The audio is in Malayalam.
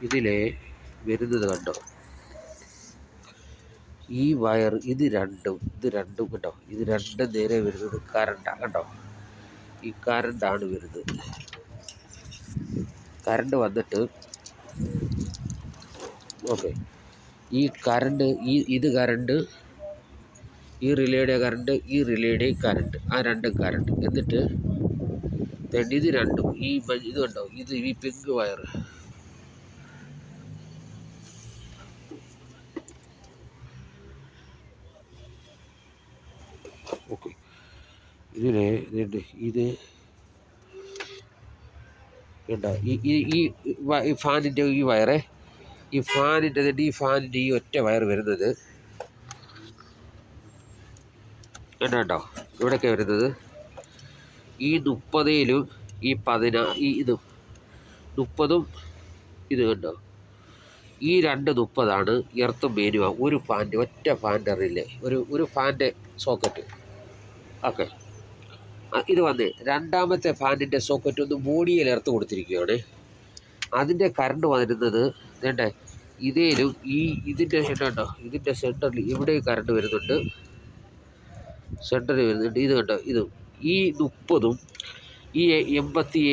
ഇതിലെ വരുന്നത് കണ്ടോ, ഈ വയർ ഇത് രണ്ടും കണ്ടോ, ഇത് രണ്ടും നേരെ വരുന്നത് കറണ്ടാണ് കണ്ടോ. ഈ കറണ്ടാണ് വരുന്നത്. കറണ്ട് വന്നിട്ട് ഓക്കെ, ഈ കറണ്ട് ഇത് കറണ്ട്, ഈ റിലേയുടെ കറണ്ട്, ഈ റിലേയുടെ കറണ്ട്, ആ രണ്ടും കറണ്ട്. എന്നിട്ട് ഇത് രണ്ടും ഇത് കണ്ടോ, ഇത് ഈ പിങ്ക് വയർ, ഓക്കെ, ഇതിനെ ഇത് കേട്ടോ, ഈ ഫാനിൻ്റെ ഈ വയറേ, ഈ ഫാനിൻ്റെ ഈ ഒറ്റ വയർ വരുന്നത് കേട്ടോ, ഇവിടെയൊക്കെ വരുന്നത് ഈ 30-ലും ഈ 10 30-ഉം ഇത് കണ്ടോ, ഈ 30-ആണ് എർത്തും മെയിനുമാണ്. ഒരു ഫാൻ്റെ ഒറ്റ ഫാൻ്റെ റിലേ, ഒരു ഫാൻ്റെ സോക്കറ്റ്. ഓക്കെ, ഇത് വന്ന് രണ്ടാമത്തെ ഫാനിൻ്റെ സോക്കറ്റ് ഒന്ന് ബോഡിയിൽ എർത്ത് കൊടുത്തിരിക്കുകയാണ്. അതിൻ്റെ കറണ്ട് വരുന്നത് വേണ്ടേ ഇതേലും ഇതിൻ്റെ കണ്ടോ, ഇതിൻ്റെ സെൻറ്ററിൽ ഇവിടെ കറണ്ട് വരുന്നുണ്ട്, സെൻറ്ററിൽ വരുന്നുണ്ട്. ഇത് കണ്ടോ, ഇതും ഈ 30-ഉം ഈ 87